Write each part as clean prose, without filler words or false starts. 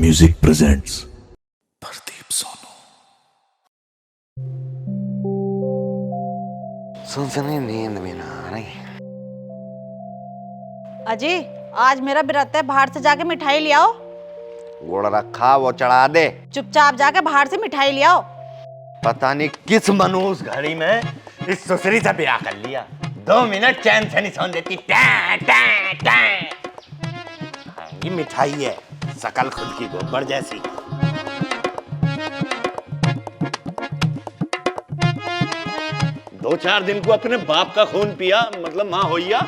Music presents Pradeep Sonu. सुनसनी नींद भी ना आ रही। अजी आज मेरा व्रत है, बाहर से जाके मिठाई ले आओ। गुड़ रखा वो चढ़ा दे। चुपचाप जाके बाहर से मिठाई ले आओ। पता नहीं किस मनूस घड़ी में इस सुसरी से ब्याह कर लिया। 2 मिनट चैन से नहीं सोने देती। Time, time, time. हाँ, ये मिठाई है, शकल खुद की गोबर जैसी। 2-4 दिन को अपने बाप का खून पिया, मतलब माँ होइया।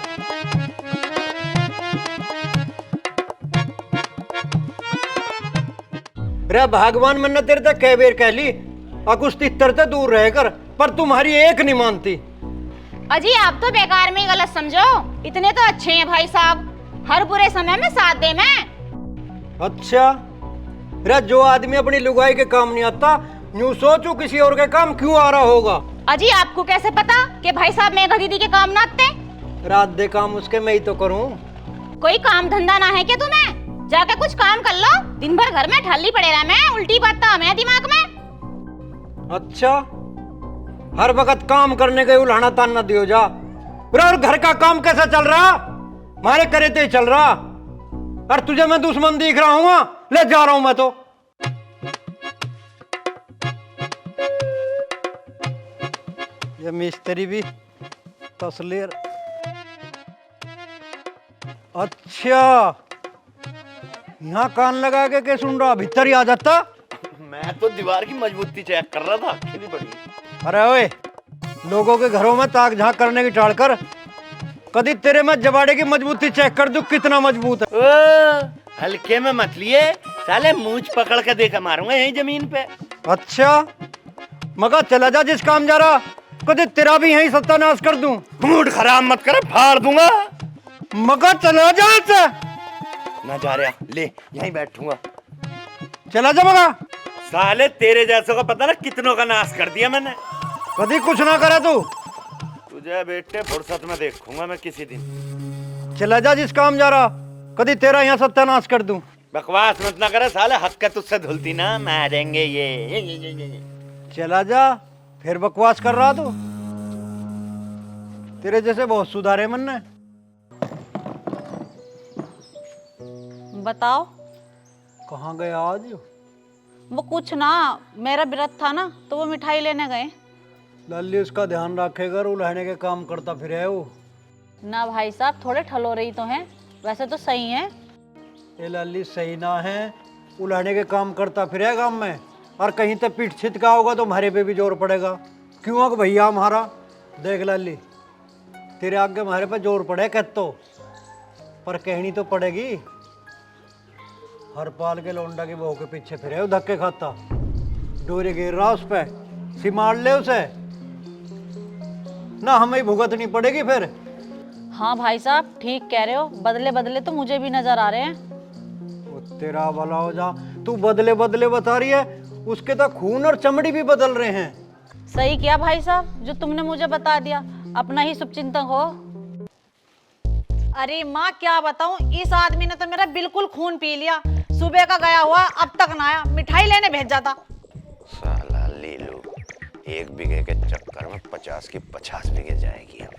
रे भगवान मैंने तेरे तक कई बार कह ली कुछ तितर से दूर रहकर, पर तुम्हारी एक नहीं मानती। अजी आप तो बेकार में ही गलत समझो। इतने तो अच्छे हैं भाई साहब, हर बुरे समय में साथ दे मैं। अच्छा रे, जो आदमी अपनी लुगाई के काम नहीं आता, यूं सोचो किसी और के काम क्यों आ रहा होगा। अजी आपको कैसे पता कि भाई साहब मेघा दीदी के काम ना आते? रात दे काम उसके मैं ही तो करूं। कोई काम धंधा ना है क्या तुम्हें? जाके कुछ काम कर लो। दिन भर घर में ठल्ली पड़े रहा मैं, उल्टी बात मैं दिमाग में। अच्छा हर वक्त काम करने के उल्हाना तान न दियो जा। और घर का काम कैसा चल रहा? मारे करे ते चल रहा। और तुझे मैं दुश्मन दिख रहा हूँ? ले जा रहा हूं मैं तो। ये मिस्त्री भी तस्लीर। अच्छा यहाँ कान लगा के सुन रहा, भीतर ही आ जाता। मैं तो दीवार की मजबूती चेक कर रहा था, अकेली पड़ी। अरे ओए, लोगों के घरों में ताक झांक करने की टाल कर, कभी तेरे में जबाड़े की मजबूती चेक कर दूं कितना मजबूत है। हल्के में मत लिए साले, मूंछ पकड़ के देखा मारूंगा यहीं जमीन पे। अच्छा मगर चला जा जिस काम जा रहा, कभी तेरा भी यहीं सत्यानाश कर दूं। मूड खराब मत कर, फाड़ दूंगा। मगर चला जा से। ना जा रहा, ले यहीं बैठूंगा। चला जा मगर। साले तेरे जैसों का पता ना कितनों का नाश कर दिया मैंने। कभी कुछ ना करे तू। तुझे बेटे फुर्सत में देखूंगा मैं किसी दिन। चला जा जिस काम जा रहा, कभी तेरा यहाँ सत्यानाश कर दूं। बकवास मत ना करे साले, हक का तुझसे धुलती ना मारेंगे ये। चला जा, फिर बकवास कर रहा तू। तेरे जैसे बहुत सुधारे मन ने। बताओ कहाँ गए आज? वो कुछ ना, मेरा व्रत था ना तो वो मिठाई लेने गए। लाली उसका ध्यान रखेगा, उलाहने के काम करता फिर है वो। ना भाई साहब, थोड़े ठलो रही तो हैं, वैसे तो सही हैं। ये लाली सही ना है, उलाहने के काम करता फिर है गाँव में, और कहीं तो पीठ छिटका होगा तो हमारे पे भी जोर पड़ेगा। क्यों कि भैया हमारा देख लाली, तेरे आगे हमारे पे जोर पड़े कहतो, पर कहनी तो पड़ेगी। हर पाल के लौंडा की बहू के पीछे फिरे धक्के खाता, डोरी गिर रहा उस पे, सिमार ले उसे ना, हमें भुगतनी पड़ेगी फिर। हाँ भाई साहब ठीक कह रहे हो, बदले बदले तो मुझे भी नजर आ रहे हैं। वो तेरा भला हो जा, तू बदले बदले बता रही है, उसके तो खून और चमड़ी भी बदल रहे हैं। सही किया भाई साहब जो तुमने मुझे बता दिया, अपना ही शुभचिंतक हो। अरे माँ क्या बताऊं, इस आदमी ने तो मेरा बिल्कुल खून पी लिया। सुबह का गया हुआ अब तक ना आया, मिठाई लेने भेज जाता। साला लीलू, 1 बीघे के चक्कर में 50 की 50 बीघे जाएगी अब।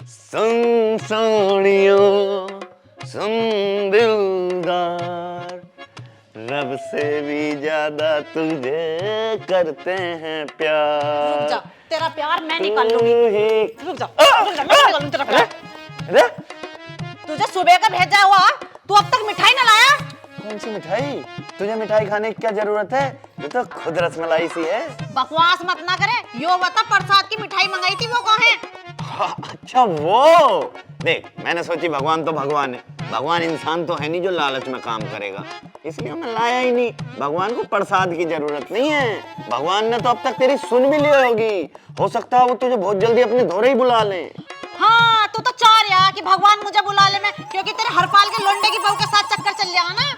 सुन सोनियो, सुन दिलदार, रब से भी ज्यादा तुझे करते हैं प्यार। रुक जा, तेरा प्यार मैं निकाल लूंगी। रुक जा, मैं निकाल लूं तेरा प्यार। अरे तुझे सुबह का भेजा हुआ, तू अब तक मिठाई ना लाया। कौन सी मिठाई? तुझे मिठाई खाने की क्या जरूरत है? तू तो खुद रसमलाई सी है। बकवास मत ना करे, यो बता प्रसाद की मिठाई मंगाई थी वो कहाँ है? अच्छा वो देख, मैंने सोची भगवान तो भगवान है, भगवान इंसान तो है नहीं जो लालच में काम करेगा, इसलिए मैं लाया ही नहीं। भगवान को प्रसाद की जरूरत नहीं है, भगवान ने तो अब तक तेरी सुन भी ली होगी। हो सकता है वो तुझे बहुत जल्दी अपने धोरे ही बुला ले। हाँ तू तो चाह रहा कि भगवान मुझे बुला ले, मैं क्योंकि तेरे हरपाल के लोंडे की बहू के साथ चक्कर चल जाएगा ना।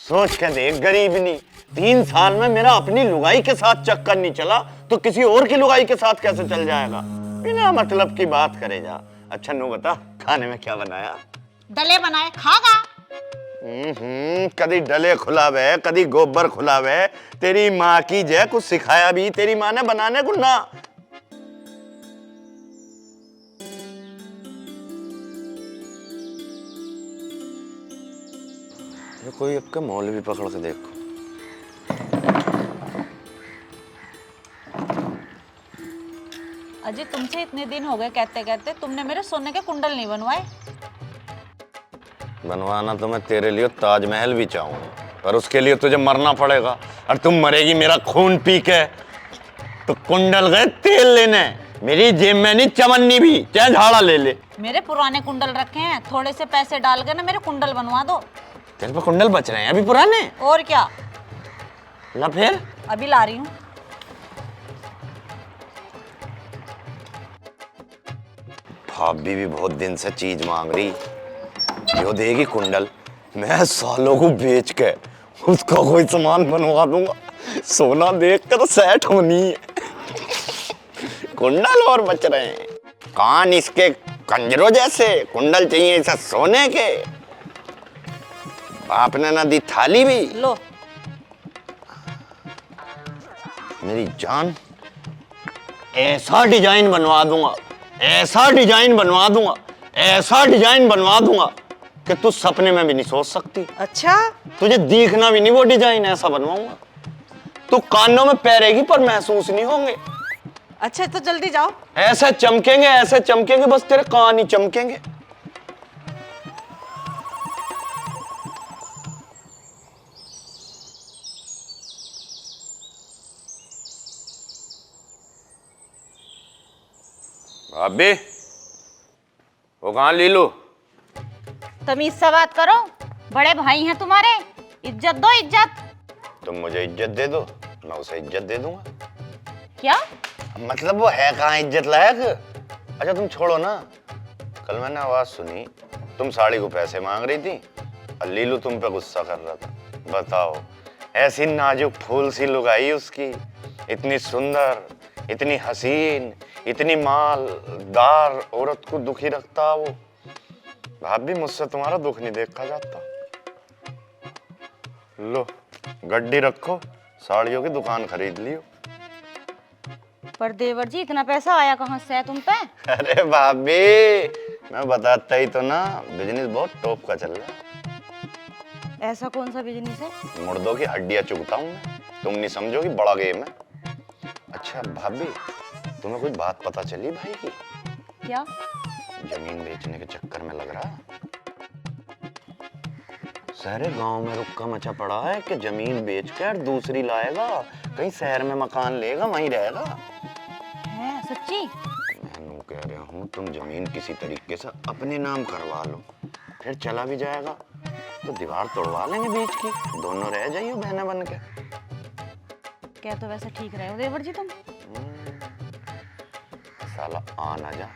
सोच के देख गरीबनी, 3 साल में मेरा अपनी लुगाई के साथ चक्कर नहीं चला तो किसी और की लुगाई के साथ कैसे चल जाएगा? बिना मतलब की बात करे जा। अच्छा नो बता, खाने में क्या बनाया? दले बनाए, खागा? कदी डले खुलावे, कदी गोबर खुलावे। तेरी माँ की जय कुछ सिखाया भी तेरी माँ ने बनाने को ना। ये कोई आपका मौलवी पकड़ के देखो। अजी तुमसे इतने दिन हो गए कहते कहते, तुमने मेरे सोने के कुंडल नहीं बनवाए। बनवाना तो मैं तेरे लिए ताजमहल भी चाहूंगा, पर उसके लिए तुझे मरना पड़ेगा, और तुम मरेगी मेरा खून पी के। तो कुंडल गए तेल लेने, मेरी जेब में नहीं चमन्नी भी, चाहे झाड़ा ले ले। मेरे पुराने कुंडल रखे हैं, थोड़े से पैसे डाल के ना मेरे कुंडल बनवा दो। तेरे पे कुंडल बच रहे हैं अभी पुराने? और क्या, ला फिर अभी ला रही हूँ। भाभी भी बहुत दिन से चीज मांग रही, जो देगी कुंडल, मैं सालों को बेच के उसका कोई सामान बनवा दूंगा। सोना देख कर तो सेट होनी है। कुंडल और बच रहे हैं, कान इसके कंजरों जैसे, कुंडल चाहिए इसे सोने के। आपने ना दी थाली भी। लो मेरी जान, ऐसा डिजाइन बनवा दूंगा, ऐसा डिजाइन बनवा दूंगा, ऐसा डिजाइन बनवा दूंगा कि तू सपने में भी नहीं सोच सकती। अच्छा, तुझे दिखना भी नहीं वो डिजाइन, ऐसा बनवाऊंगा। तू कानों में पैरेगी पर महसूस नहीं होंगे। अच्छा तो जल्दी जाओ। ऐसे चमकेंगे, ऐसे चमकेंगे, बस तेरे कान ही चमकेंगे। भाभी, वो कहाँ लीलू? तमीज से बात करो, बड़े भाई हैं तुम्हारे, इज्जत दो इज्जत। तुम मुझे इज्जत दे दो, मैं उसे इज्जत दे दूंगा। क्या मतलब वो है कहाँ इज्जत लायक? अच्छा तुम छोड़ो ना, कल मैंने आवाज सुनी, तुम साड़ी को पैसे मांग रही थी और लीलू तुम पे गुस्सा कर रहा था। बताओ, ऐसी नाजुक फूल सी लुगाई उसकी, इतनी सुंदर, इतनी हसीन, इतनी मालदार औरत को दुखी रखता वो। भाभी, मुझसे तुम्हारा दुख नहीं देखा जाता। लो गड्डी रखो, साड़ियों की दुकान खरीद लियो। पर देवर जी, इतना पैसा आया कहाँ से है तुम पे? अरे भाभी, मैं बताता ही तो ना, बिजनेस बहुत टॉप का चल रहा है। ऐसा कौन सा बिजनेस है? मुर्दों की हड्डियां चुगता हूँ मैं, तुम नहीं समझोगी, बड़ा गेम है। अच्छा भाभी, तुम्हें कुछ बात पता चली भाई की? क्या? जमीन बेचने के चक्कर में लग रहा, सारे गांव में रुक्का मचा पड़ा है कि जमीन बेचकर दूसरी लाएगा, कहीं शहर में मकान लेगा, वहीं रहेगा। है सच्ची? मैं कह रहा हूँ, तुम जमीन किसी तरीके से अपने नाम करवा लो, फिर चला भी जाएगा तो दीवार तोड़वा लेंगे बीच की, दोनों रह जाइए बहनें बन के। क्या तो वैसे ठीक रहे हो देवर जी तुम। साला आ ना जा,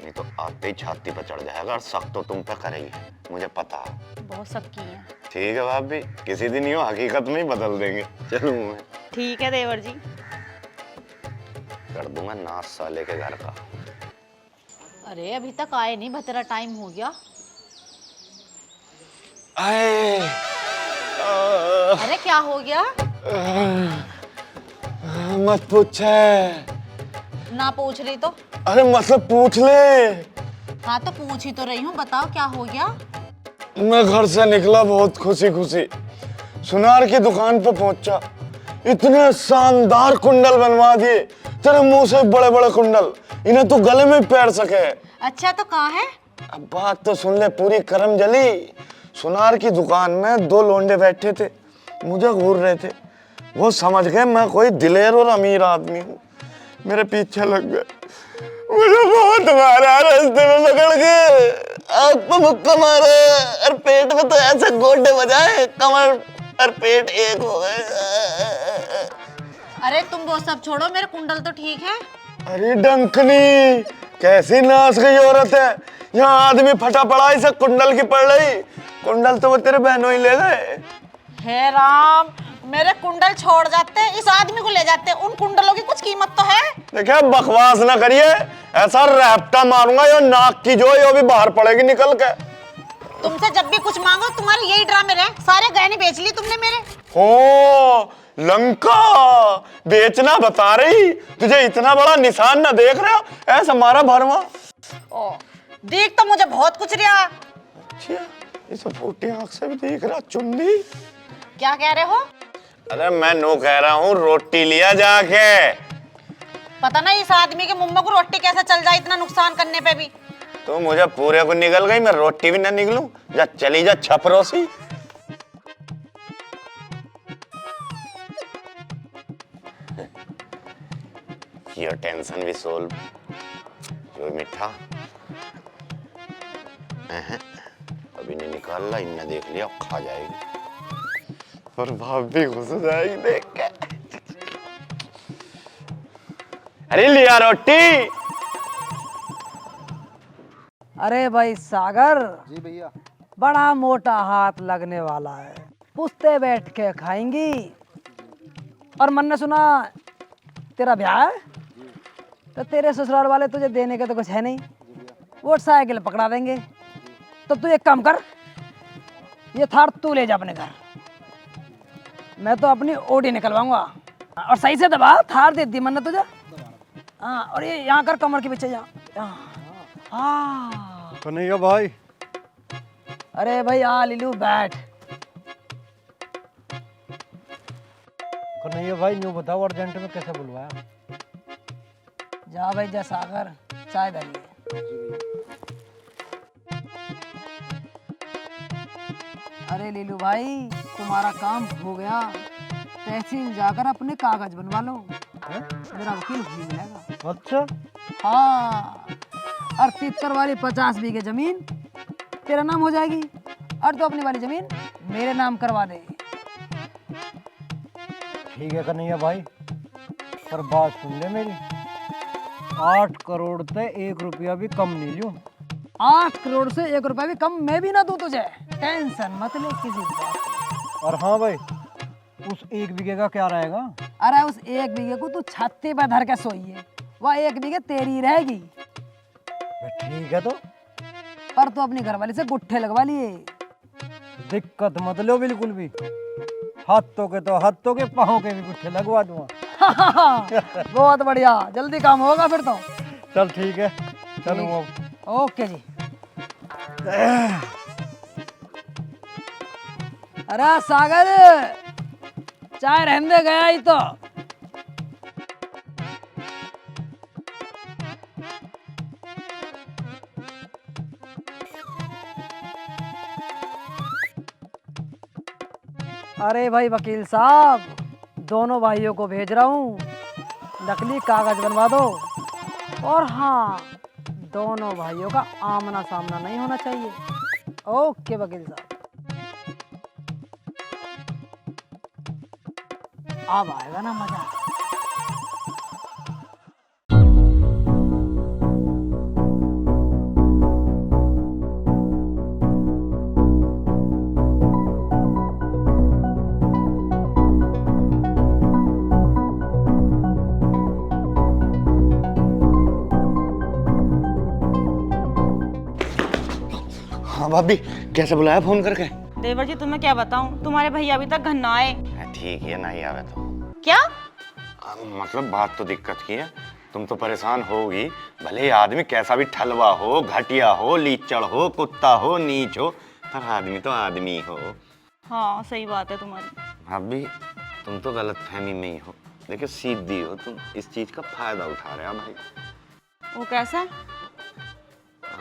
नहीं तो आते ही छाती पर चढ़ जाएगा, और शक तो तुम पे करेगी, मुझे पता है। बहुत सबकी है। ठीक है भाभी, किसी दिन यो हकीकत में ही बदल देंगे। चलूं मैं? ठीक है देवर जी। कर दूंगा नाश साले के घर का। अरे अभी तक आए नहीं, बतेरा टाइम हो गया। आए, अरे क्या हो गया? मत पूछे। ना पूछ रही तो? अरे मतलब पूछ ले। हाँ तो पूछ ही तो रही हूँ, बताओ क्या हो गया? मैं घर से निकला बहुत खुशी खुशी, सुनार की दुकान पर पहुंचा, इतने शानदार कुंडल बनवा दिए, तेरे मुंह से बड़े बड़े कुंडल, इन्हें तू गले में पैर सके। अच्छा तो कहाँ है? अब बात तो सुन ले, पूरी करम जली। सुनार की दुकान में दो लोंडे बैठे थे, मुझे घूर रहे थे, वो समझ गए मैं कोई दिलेर और अमीर आदमी हूँ, मेरे पीछे लग गए, मुझे बहुत मारा, रास्ते में पकड़ के आँख पे मुक्का मारा, और पेट में तो ऐसे गोडे बजाए, कमर और पेट एक हो गए। अरे तुम वो सब छोड़ो, मेरे कुंडल तो ठीक है। अरे डंकनी, कैसी नाच गई औरत है, यहाँ आदमी फटा पड़ा, इसे कुंडल की पड़ रही, कुंडल तो वो तेरे बहनों ही ले गए। हे राम, मेरे कुंडल छोड़ जाते, इस आदमी को ले जाते, उन कुंडलों की कुछ कीमत तो है। देखिए बकवास ना करिए, ऐसा रैप्टा मारूंगा, यो नाक की जो यो भी बाहर पड़ेगी निकल के। तुमसे जब भी कुछ मांगो तुम्हारे यही ड्रामे रहे। सारे गहने बेच लिए तुमने मेरे। हो लंका बेचना बता रही, तुझे इतना बड़ा निशान ना देख रहा ऐसा मारा भरवा। ओ, देख तो मुझे बहुत कुछ रहा। अच्छा इस फूटी आंख से भी देख रहा चुन्नी। क्या कह रहे हो? अरे मैं नो कह रहा हूँ रोटी लिया जाके। पता ना इस आदमी के मुंह को रोटी कैसे चल जाए इतना नुकसान करने पे भी। तो मुझे पूरे को निकल गई, मैं रोटी भी ना निकलूं। जा चली जा छपरोसी। ये टेंशन भी सोल्व। जो मीठा अभी नहीं निकाल रहा, इनने देख लिया खा जाएगी और भाव भी घुस जाएगी देख के। अरे लिया रोटी। अरे भाई सागर जी भैया, बड़ा मोटा हाथ लगने वाला है। पुश्ते बैठ के खाएंगी। और मन ने सुना तेरा ब्याह है, तो तेरे ससुराल वाले तुझे देने के तो कुछ है नहीं, वो साइकिल पकड़ा देंगे। तो तू एक काम कर, ये थार तू ले जा अपने घर, मैं तो अपनी ओडी निकलवाऊंगा। और सही से दबा, थार दे दी मन ने तुझे। हाँ, और ये यहाँ कर, कमर के पीछे जा। हाँ कन्हैया भाई। अरे भाई आ लीलू बैठ। कन्हैया भाई न्यू बताओ, अर्जेंट में कैसे बुलवाया? जा भाई जा सागर, चाय डालिए। अरे लीलू भाई तुम्हारा काम हो गया, तहसील जाकर अपने कागज बनवा लो। मेरा वकील भी मिलेगा। अच्छा हाँ, और 73 वाली 50 बीघे जमीन तेरा नाम हो जाएगी, और तो अपनी वाली जमीन मेरे नाम करवा दे। ठीक है कन्हैया भाई, पर बात सुन ले मेरी, 8 करोड़ से 1 रुपया भी कम नहीं लूं। 8 करोड़ से 1 रुपया भी कम मैं भी ना दूं तुझे, टेंशन मत ले किसी बात की। और हाँ भाई, उस 1 बीघे का क्या रहेगा? अरे उस 1 बीघे को तू छाती पे धर के सोइए, वह 1 बीघे तेरी रहेगी। ठीक है, तो पर तू अपनी घरवाली से गुट्ठे लगवा लिए। दिक्कत मत लो बिल्कुल भी, हाथों के तो हाथों के, पाँव के भी गुट्ठे लगवा दूंगा। बहुत बढ़िया, जल्दी काम होगा फिर तो। चल ठीक है, चलो। ओके जी। अरे सागर, चाय रहने दे, गया ही तो। अरे भाई वकील साहब, दोनों भाइयों को भेज रहा हूँ, नकली कागज बनवा दो। और हाँ, दोनों भाइयों का आमना सामना नहीं होना चाहिए। ओके वकील साहब, अब आएगा ना मजा। हाँ भाभी, कैसे बुलाया फोन करके? देवर जी तुम्हें क्या बताऊं, तुम्हारे भैया अभी तक घर ना आए। ठीक है, नहीं आवे तो क्या? मतलब बात तो दिक्कत की है, तुम तो परेशान होगी। भले ही आदमी कैसा भी ठलवा हो, घटिया हो, लीचड़ हो, कुत्ता हो, नीच हो, पर आदमी तो आदमी हो। हाँ सही बात है तुम्हारी। भाभी तुम तो गलत फहमी में ही हो। देखो सीधी हो तुम, इस चीज का फायदा उठा रहे हो भाई। वो कैसा?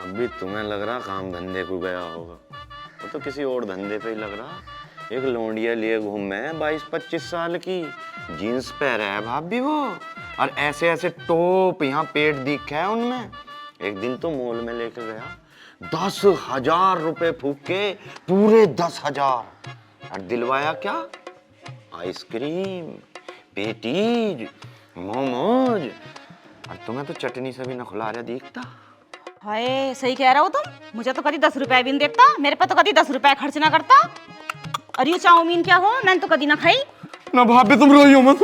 अभी तुम्हें लग रहा काम धंधे को गया होगा, वो तो किसी और धंधे पे ही लग रहा। एक लौंडिया लिए घूमे 22-25 साल की, जीन्स पहने है भाभी वो, और ऐसे ऐसे टोप यहाँ पेट दिख है उनमें। एक दिन तो मॉल में लेके गया, 10,000 रुपए फूके, पूरे 10,000। और दिलवाया क्या? आइसक्रीम, पेटीज, मोमोज, और तुम्हें तो चटनी से भी न खुला रहा दिखता। हाय सही कह रहा हो तुम, मुझे तो कभी 10 रुपए भी नहीं देता, मेरे पे तो कभी 10 रुपए खर्च ना करता। और ये चाउमीन क्या हो, मैंने तो कभी ना खाई। ना भाभी तुम रोइयो मत,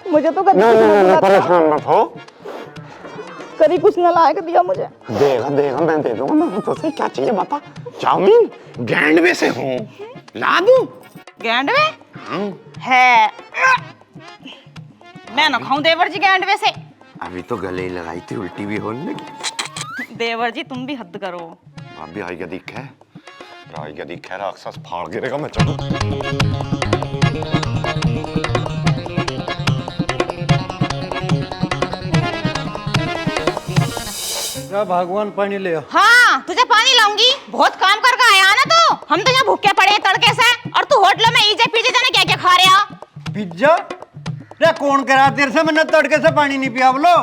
मुझे तो कभी परेशान मत हो। करी कुछ न लायक दिया मुझे। देगा देगा, मैं दे दूंगा। मैं तो से क्या चाहिए बता। चाउमीन गैंडवे से हूँ, ला दूं? गैंडवे है, मैं न खाऊं देवर जी गैंडवे से। अभी तो गले ही लगाई थी, उल्टी भी होने लगी। देवर जी तुम भी हद करो। भाभी आई क्या दिख है, राई क्या दिख है, राक्षस फाड़ गिरेगा मैं चलूं। क्या भगवान पानी ले आ। हाँ तुझे पानी लाऊंगी, बहुत काम करके आया ना तू। हम तो यहाँ भूखे पड़े हैं तड़के से, और तू होटलों में ईजे पीजे जाने क्या क्या खा रहे हो। पिज्जा रे कौन करा तेरे से, मैंने तड़के से पानी नहीं पिया बोलो।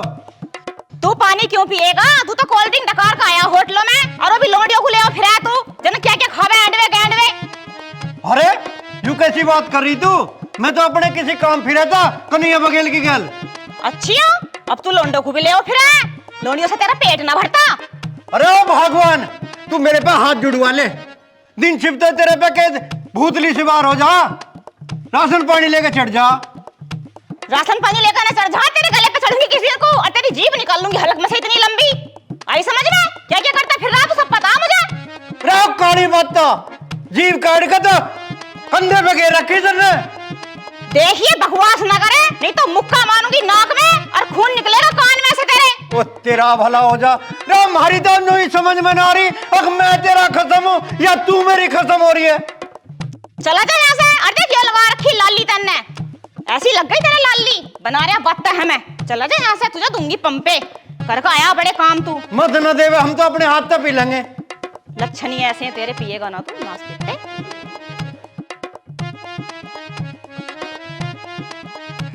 तू पानी क्यों पिएगा, तू तो कोल्ड ड्रिंक डकार का आया होटलों में, और वो भी लोडियों को ले आओ फिर तू जन क्या क्या खावे एंडवे गैंडवे। अरे यू कैसी बात कर रही तू, मैं तो अपने किसी काम फिरा था कन्हैया बघेल की गल। अच्छा अब तू लोंडो को भी ले आओ फिर, लोंडियों से तेरा पेट ना भरता। अरे ओ भगवान, तू मेरे पे हाथ जुड़वा ले, दिन छिपते तेरे पे के भूतली से बाहर हो जा, राशन पानी लेके चढ़ जा। राशन पानी लेकर ना चढ़ जा, तेरे गले पे चढ़ूंगी किसी को और तेरी जीभ निकाल लूंगी हलक में से इतनी लंबी। आई समझ में क्या क्या करता फिर रहा तू, सब पता मुझे। रे काली मत जीभ काट के तो कंधे पे घेर रखी तुमने। देखिए बकवास ना करे, नहीं तो मुक्का मारूंगी नाक में और खून निकलेगा कान में से तेरे। ओ तेरा भला हो जा रे, हमारी तो नहीं समझ में ना आ रही, अब मैं तेरा खत्म हूँ या तू मेरी खत्म हो रही है। चला जा यहाँ से, अरे क्यों लगा रखी लाली तन्ने, ऐसी लग गई तेरे लाली, बना रहा बत्ता है मैं। चला जा यहाँ से, तुझे दूंगी पंपे, करके आया बड़े काम तू। मत न देवे, हम तो अपने हाथ से पी लेंगे। लक्षण ही ऐसे हैं तेरे, पिएगा ना तू नाच पिट्टे।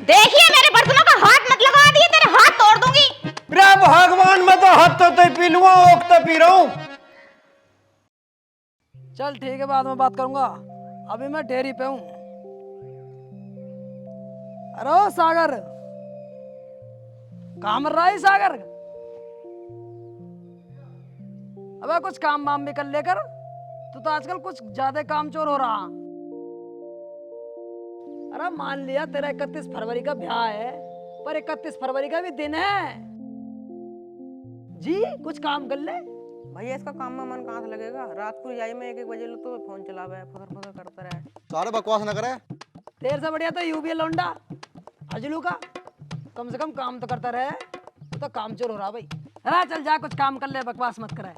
देखिए मेरे बर्तनों का हाथ मत लगा दिए, तेरे हाथ तोड़ दूंगी। रे भगवान, मैं तो हाथ तो पी लूंगा, ओख तो पी रहा हूँ। चल ठीक है, बाद में बात करूंगा, अभी मैं डेयरी पे हूँ। अरे ओ सागर, कहाँ मर रहा है सागर? अबे कुछ काम वाम भी कर लेकर, तू तो आजकल कुछ ज्यादा कामचोर हो रहा। अरे मान लिया तेरा 31 फरवरी का ब्याह है, पर 31 फरवरी का भी दिन है जी, कुछ काम कर ले। भैया इसका काम में मन कहाँ से लगेगा, रात को रजाई में 1-1 बजे लो तो फोन चलावे, फुसर फुसर करता रहे। सारे बकवास ना करे। तेरे से बढ़िया तो यूबी लौंडा अजलू का, कम से कम काम तो करता रहे, तो कामचोर हो रहा भाई। अरे चल जा कुछ काम कर ले, बकवास मत करे।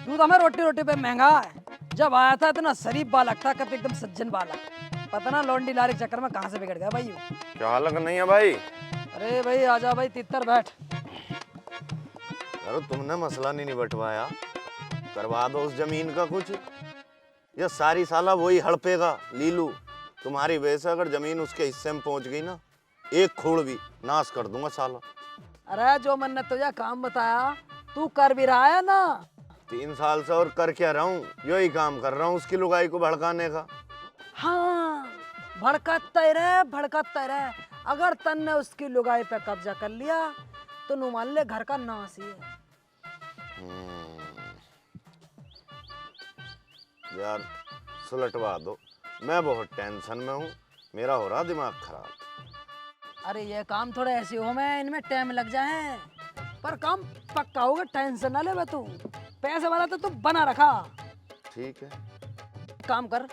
तू तो हमें रोटी रोटी पे महंगा है, जब आया था इतना शरीफ बालक था, कब एकदम सज्जन बालक, पता ना लौंडी लारी के चक्कर में कहाँ से बिगड़ गया भाई। क्या हालत नहीं है भाई? अरे भाई आजा भाई, तितर बैठ। अरे तुमने मसला नहीं निबटवाया, करवा दो उस जमीन का कुछ, या सारी साला वही हड़पेगा लीलू। तुम्हारी वजह से अगर जमीन उसके हिस्से में पहुंच गई ना, एक खूड़ भी नाश कर दूंगा साला। अरे जो मैंने तुझे काम बताया तू कर भी रहा है ना। 3 साल से और कर क्या रहा हूँ, यही काम कर रहा हूँ उसकी लुगाई को भड़काने का। हाँ भड़कते रहे, अगर तन ने उसकी लुगाई पे कब्जा कर लिया तो नु मान ले घर का नाश ही है। यार सुलटवा दो, मैं बहुत टेंशन में हूँ, मेरा हो रहा दिमाग खराब। अरे ये काम थोड़े ऐसे हो में इनमें टाइम लग जाए, पर काम पक्का होगा, टेंशन ना ले तू। पैसे वाला तो तू बना रखा। ठीक है, काम कर,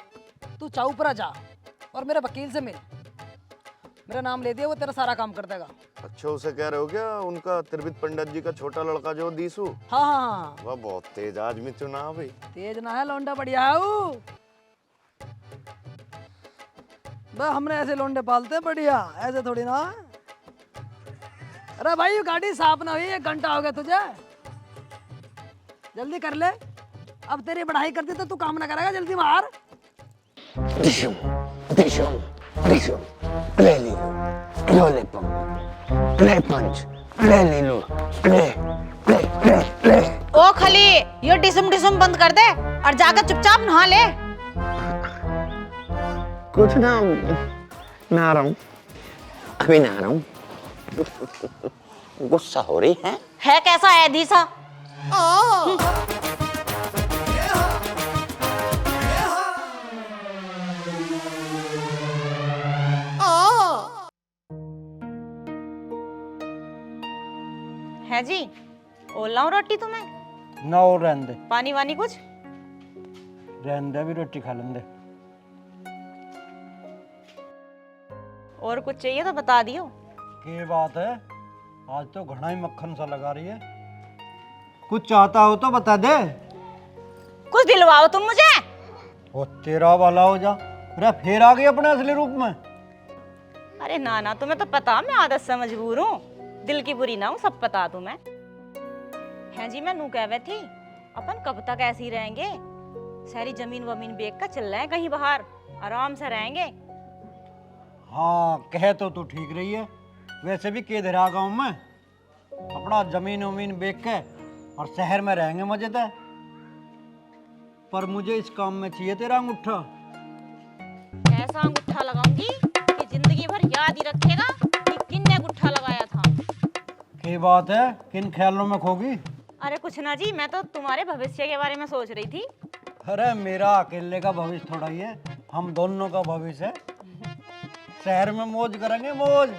तू चाऊपरा जा और मेरे वकील से मिल, मेरा नाम ले दिया, वो तेरा सारा काम कर देगा। अच्छा उसे कह रहे हो क्या, उनका त्रिवित पंडित जी का छोटा लड़का जो दीसू? हाँ हाँ वह बहुत तेज आदमी चुना भाई। तेज ना है लौंडा, बढ़िया है वो। हमने ऐसे लौंडे पालते हैं, बढ़िया, ऐसे थोड़ी ना। अरे भाई गाड़ी साफ ना हुई, 1 घंटा हो गया तुझे, जल्दी कर ले। अब तेरी बढ़ाई करती तो तू काम ना करेगा, जल्दी मार। डिशुम, डिशुम, डिशुम, ले लीलो, लो ले पंच, ले पंच, ले लीलो, ले, ले, ले, ले। ओ खली, ये डिसम डिसम बंद कर दे और जाकर चुपचाप नहा ले। कुछ ना, नहा रहा हूँ, अभी नहा रहा हूँ। गुस्सा हो रही है कैसा है दीसा? है जी, और लाऊं रोटी तुम्हें? ना और रहने दे, पानी वानी कुछ? रहने दे, भी रोटी खा लेने दे। और कुछ चाहिए तो बता दियो। की बात है, आज तो घना ही मक्खन सा लगा रही है। कुछ चाहता हो तो बता दे। कुछ दिलवाओ तुम मुझे। वो तेरा वाला हो जा। अरे फिर आ गई अपने असली रूप में। अरे ना ना, तुम्हें तो पता मैं आदत से मजबूर हूँ, दिल की बुरी ना हूँ, सब पता तुम्हें। हैं जी, मैं नू कहवे थी, अपन कब तक ऐसे ही रहेंगे? सारी जमीन वमीन बेच कर चल रहे हैं कहीं बाहर, आराम से रहेंगे। हाँ, कहे तो तू ठीक रही है। वैसे भी किधर आ गाँव में अपना जमीन वमीन बेच के और शहर में रहेंगे मजेदार। पर मुझे इस काम में चाहिए तेरा अंगूठा। ऐसा अंगूठा लगाऊंगी कि जिंदगी भर याद ही रखेगा कि किन्ने अंगूठा लगाया था। की बात है, किन ख्यालों में खोगी? अरे कुछ ना जी, मैं तो तुम्हारे भविष्य के बारे में सोच रही थी। अरे मेरा अकेले का भविष्य थोड़ा ही है, हम दोनों का भविष्य है। शहर में मौज करेंगे, मौज।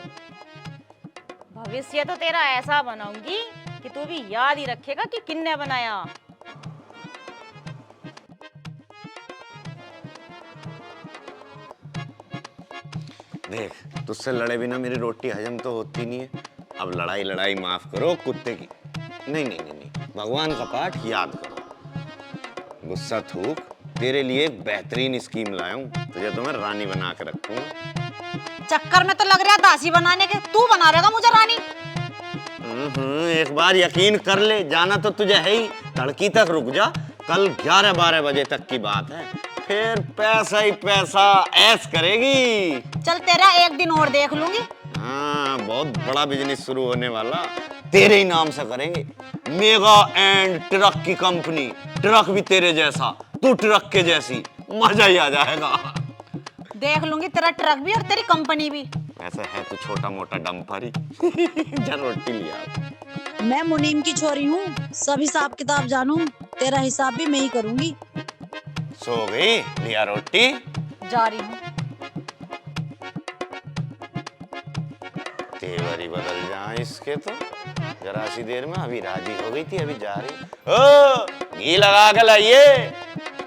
भविष्य तो तेरा ऐसा बनाऊंगी कि तू भी याद ही रखेगा कि किन्ने बनाया। देख, तुझसे लड़े बिना मेरी रोटी हजम तो होती नहीं है। अब लड़ाई लड़ाई माफ करो कुत्ते की। नहीं नहीं नहीं नहीं, भगवान का पाठ याद करो। गुस्सा थूक, तेरे लिए एक बेहतरीन स्कीम लाया हूँ, तुझे तो मैं रानी बना के रखूंगा। चक्कर में तो लग रहा है दासी बनाने के, तू बना देगा मुझे रानी। एक बार यकीन कर ले, जाना तो तुझे है ही। तड़की तक रुक जा, कल 11-12 बजे तक की बात है, फिर पैसा ही पैसा ऐश करेगी। चल तेरा एक दिन और देख लूंगी। हाँ, बहुत बड़ा बिजनेस शुरू होने वाला, तेरे ही नाम से करेंगे। मेगा एंड ट्रक की कंपनी, ट्रक भी तेरे जैसा, तू ट्रक के जैसी, मजा ही आ जाएगा। देख लूंगी तेरा ट्रक भी और तेरी कंपनी भी। ऐसा है तो छोटा मोटा डंपर ही। जा रोटी लिया। मैं मुनीम की छोरी हूँ, सब हिसाब किताब जानू, तेरा हिसाब भी मैं ही करूंगी। सो गई, लिया रोटी। जा रही हूँ। तेवर ही बदल जाए इसके तो। जरा सी देर में अभी राजी हो गई थी, अभी जा रही। ओ, घी लगा के लाइए,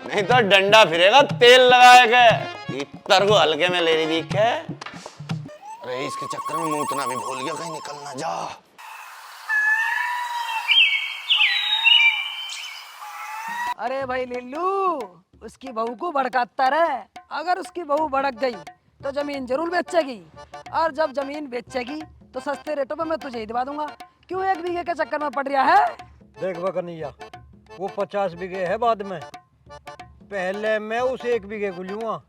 नहीं तो डंडा फिरेगा तेल लगाए के। इतर को हल्के में ले रही दिख है। अरे इसके चक्कर में मूतना भी भूल गया, कहीं निकल ना जा। अरे भाई लिल्लू, उसकी बहू को भड़काता रहे। अगर उसकी बहू भड़क गई तो जमीन जरूर बेचेगी, और जब जमीन बेचेगी तो सस्ते रेटों पे मैं तुझे ही दिवा दूंगा। क्यों एक बीघे के चक्कर में पड़ रहा है? देख कन्हैया, वो 50 बीघे है बाद में, पहले मैं उस 1 बीघे को लूंगा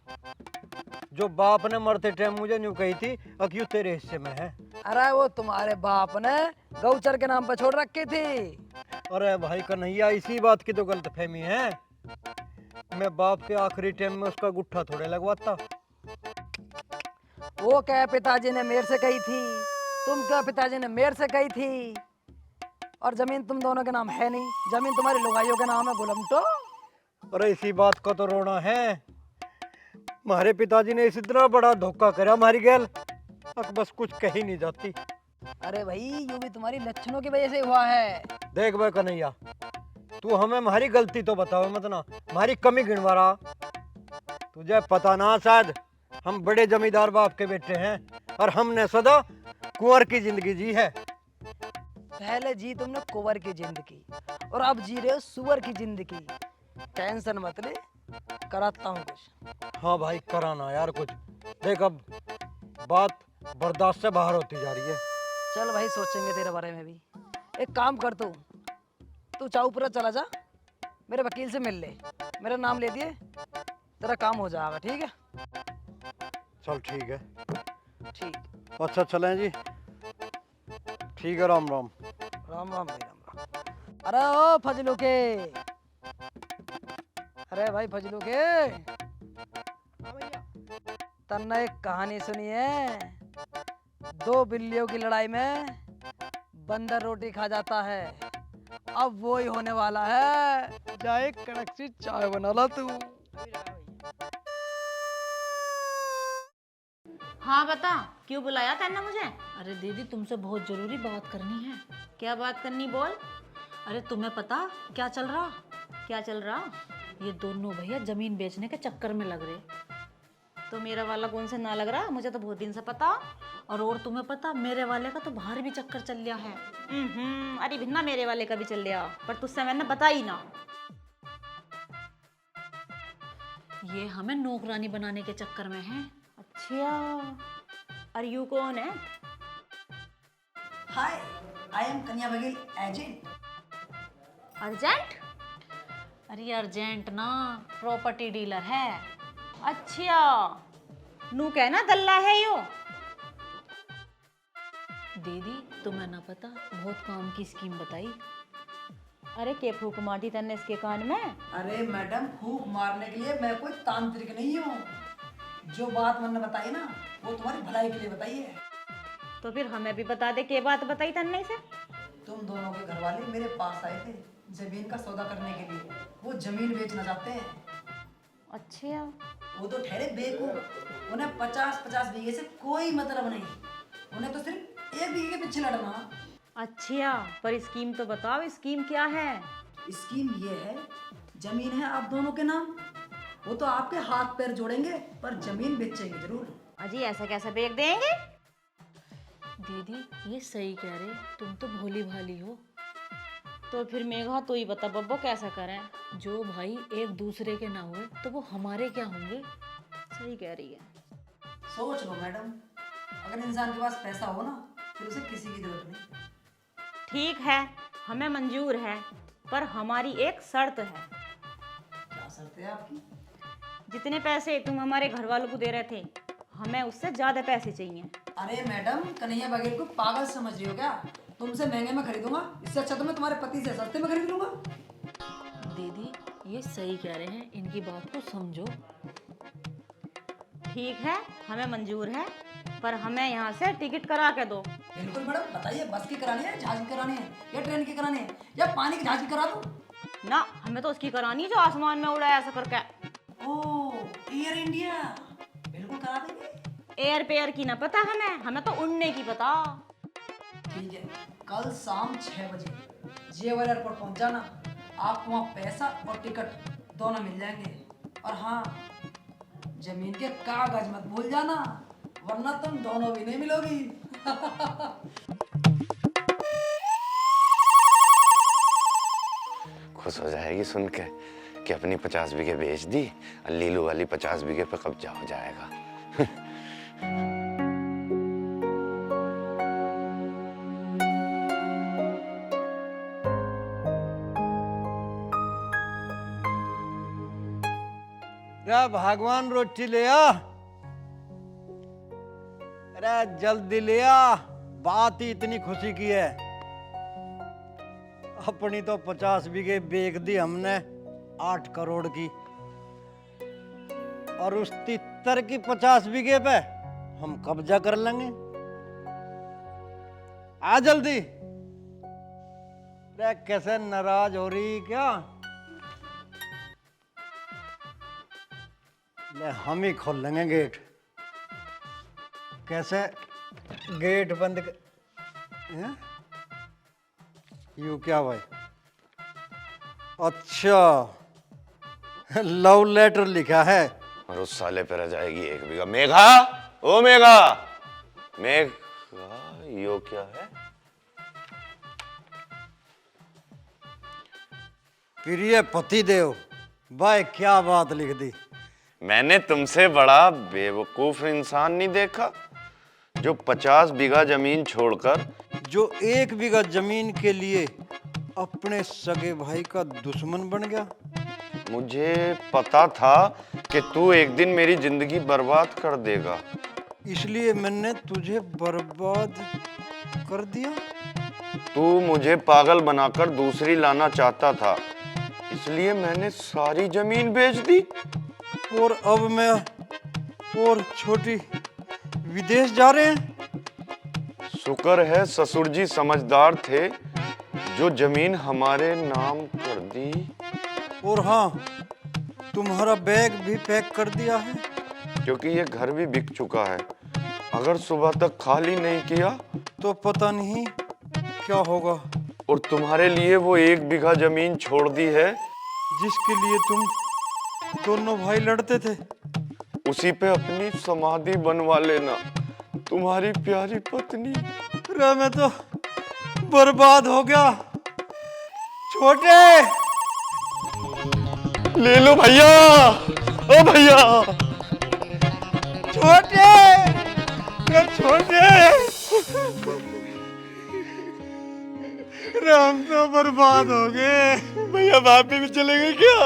जो बाप ने मरते टाइम मुझे न्यू कही थी, अक्यू तेरे हिस्से में है। अरे वो तुम्हारे बाप ने गौचर के नाम पे छोड़ रखी थी। अरे भाई कन्हैया, इसी बात की तो गलतफहमी है। मैं बाप के आखिरी टाइम में उसका गुट्ठा थोड़े लगवाता। वो क्या पिताजी ने मेरे से कही थी, तुम क्या पिताजी ने मेरे से कही थी, और जमीन तुम दोनों के नाम है नहीं, जमीन तुम्हारी लुगाइयों के नाम है गुलमटो। अरे इसी बात का तो रोना है। हमारे पिताजी ने इस इतना बड़ा धोखा करा हमारी गैल, अब बस कुछ कही नहीं जाती। अरे भाई, ये भी तुम्हारी लक्षणों की वजह से हुआ है। देख भाई कन्हैया, तू हमें हमारी गलती तो बताओ मत ना, हमारी कमी गिनवा रहा। तुझे पता ना, शायद हम बड़े जमींदार बाप के बेटे हैं और हमने सदा कुंवर की जिंदगी जी है। पहले जी तुमने कुंवर की जिंदगी और अब जी रहे हो सुअर की जिंदगी। टेंशन मत ले, कराता हूँ कुछ। हाँ भाई, कराना यार कुछ। देख अब बात बर्दाश्त से बाहर होती जा रही है। चल भाई, सोचेंगे तेरे बारे में भी। एक काम कर, तू चाऊपुरा चला जा, मेरे वकील से मिल ले, मेरा नाम ले दिए, तेरा काम हो जाएगा। ठीक है? चल ठीक है। ठीक। अच्छा चलें जी। ठीक है, राम राम। राम राम भाई, राम राम। अरे ओ फजलू के, अरे भाई फजलू के, तन्ने एक कहानी सुनी है। 2 बिल्लियों की लड़ाई में बंदर रोटी खा जाता है। अब वो ही होने वाला है। जाए कड़क सी चाय बना ला तू। हाँ बता, क्यों बुलाया तैने मुझे? अरे दीदी तुमसे बहुत जरूरी बात करनी है। क्या बात करनी, बोल। अरे तुम्हें पता क्या चल रहा? क्या चल रहा? ये दोनों भैया जमीन बेचने के चक्कर में लग रहे। तो मेरा वाला कौन से ना लग रहा? मुझे तो बहुत दिन से पता। और तुम्हें पता मेरे वाले का तो बाहर भी चक्कर चल लिया है। अरे भिन्ना मेरे वाले का भी चल लिया, पर तुझसे मैंने बताई ना। ये हमें नौकरानी बनाने के चक्कर में है। अच्छा, और यू कौन है? हाय, आई एम कन्या बघेल एजेंट। अर्जेंट? अरे अर्जेंट ना, प्रॉपर्टी डीलर है। अच्छा, नू कहना दल्ला है यो। दीदी तुम्हें ना पता, बहुत काम की स्कीम बताई। अरे के फूक मारती तन्ने इसके कान में? अरे मैडम, फूंक मारने के लिए मैं कोई तांत्रिक नहीं हूँ। जो बात मैंने बताई ना, वो तुम्हारी भलाई के लिए बताई है। तो फिर हमें भी बता दे, के बात बताई तन्ने से? तुम दोनों के घर वाले मेरे पास आए थे जमीन का सौदा करने के लिए। वो जमीन बेचना चाहते हैं। अच्छा, वो तो ठहरे बेवकूफ, उन्हें 50-50 बीघे से कोई मतलब नहीं। उन्हें तो सिर्फ 1 बीघे के पीछे लड़ना। अच्छा, पर स्कीम तो बताओ, स्कीम क्या है? स्कीम ये है, जमीन है आप दोनों के नाम। वो तो आपके हाथ पैर जोड़ेंगे, पर जमीन बेचेंगे जरूर। अजी ऐसा कैसे बेच देंगे? दीदी ये सही कह रहे, तुम तो भोली भाली हो। तो फिर मेघा तो ही बता बब्बो, कैसा करें? जो भाई एक दूसरे के ना हुए तो वो हमारे क्या होंगे? सही कह रही है। सोच लो मैडम, अगर इंसान के पास पैसा हो ना, फिर उसे किसी की जरूरत नहीं। ठीक है, हमें मंजूर है, पर हमारी एक शर्त है। क्या शर्त है आपकी? जितने पैसे तुम हमारे घर वालों को दे रहे थे, हमें उससे ज्यादा पैसे चाहिए। अरे मैडम, कन्हैया बघेल को पागल समझ रही हो क्या? तुमसे महंगे में खरीदूंगा, इससे अच्छा तो मैं तुम्हारे पति से सस्ते में खरीद लूंगा। दीदी ये सही कह रहे हैं, इनकी बात को समझो। ठीक है, हमें मंजूर है, पर हमें यहाँ से टिकट करा के दो। बिल्कुल मैडम, बताइए, बस की करानी है, जहाज की करानी है, या ट्रेन की करानी है, या पानी की जहाज की करा दूं? ना, हमें तो उसकी करानी है जो आसमान में उड़ा है ऐसा करके। ओह, एयर इंडिया, बिल्कुल करा देंगे। एयर पेयर की ना पता हमें तो उड़ने की पता। ठीक है, कल शाम 6 बजे जेवर एयरपोर्ट पहुंच जाना। आपको वहाँ पैसा और टिकट दोनों मिल जाएंगे। और हाँ, जमीन के कागज मत भूल जाना, वरना तुम दोनों भी नहीं मिलोगी। खुश हो जाएगी सुन के कि अपनी 50 बीघे बेच दी और लीलू वाली 50 बीघे पे कब्जा हो जाएगा। रे भगवान रोटी ले आ। अरे जल्दी ले आ, बात ही इतनी खुशी की है। अपनी तो 50 बीघे बेच दी हमने 8 करोड़ की, और उस 73 की 50 बीघे पे हम कब्जा कर लेंगे। आ जल्दी। अरे कैसे नाराज हो रही क्या? ले हम ही खोल लेंगे गेट। कैसे गेट बंद हैं? यू क्या भाई? अच्छा, लव लेटर लिखा है। और उस साले पे रह जाएगी 1 बीघा। मेघा, ओ मेघा, मेघा, यो क्या है? प्रिय पतिदेव, भाई क्या बात लिख दी। मैंने तुमसे बड़ा बेवकूफ इंसान नहीं देखा जो 50 बीघा जमीन छोड़कर, जो 1 बीघा जमीन के लिए अपने सगे भाई का दुश्मन बन गया। मुझे पता था कि तू एक दिन मेरी जिंदगी बर्बाद कर देगा, इसलिए मैंने तुझे बर्बाद कर दिया। तू मुझे पागल बनाकर दूसरी लाना चाहता था, इसलिए मैंने सारी जमीन बेच दी। और अब मैं और छोटी विदेश जा रहे हैं। शुक्र है ससुर जी समझदार थे जो जमीन हमारे नाम कर दी। और हाँ, तुम्हारा बैग भी पैक कर दिया है। क्योंकि ये घर भी बिक चुका है अगर सुबह तक खाली नहीं किया तो पता नहीं क्या होगा। और तुम्हारे लिए वो 1 बीघा जमीन छोड़ दी है जिसके लिए तुम दोनों भाई लड़ते थे, उसी पे अपनी समाधि बनवा लेना, तुम्हारी प्यारी पत्नी। अरे मैं तो बर्बाद हो गया। छोटे ले लो भैया, ओ भैया। छोटे छोटे हम तो बर्बाद हो गए। भैया भाभी भी चले गए क्या?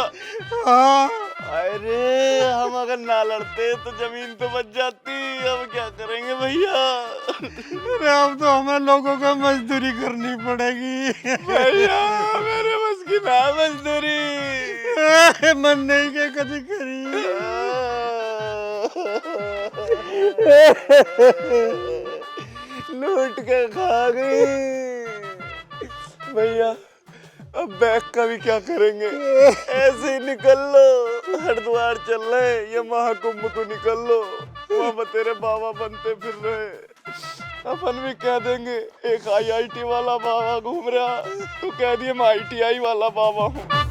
हाँ, अरे हम अगर ना लड़ते तो जमीन तो बच जाती, अब क्या करेंगे भैया? अरे अब तो हमें लोगों को मजदूरी करनी पड़ेगी। भैया मेरे बस की ना मजदूरी। मन नहीं के कभी करी। लूट के खा गई। भैया अब बैग का भी क्या करेंगे? ऐसे ही निकल लो, हरिद्वार चल रहे, ये महाकुंभ को निकल लो, वहाँ पर तेरे बाबा बनते फिर रहे। अपन भी कह देंगे एक IIT वाला बाबा घूम रहा, तो कह दिए मैं ITI वाला बाबा हूँ।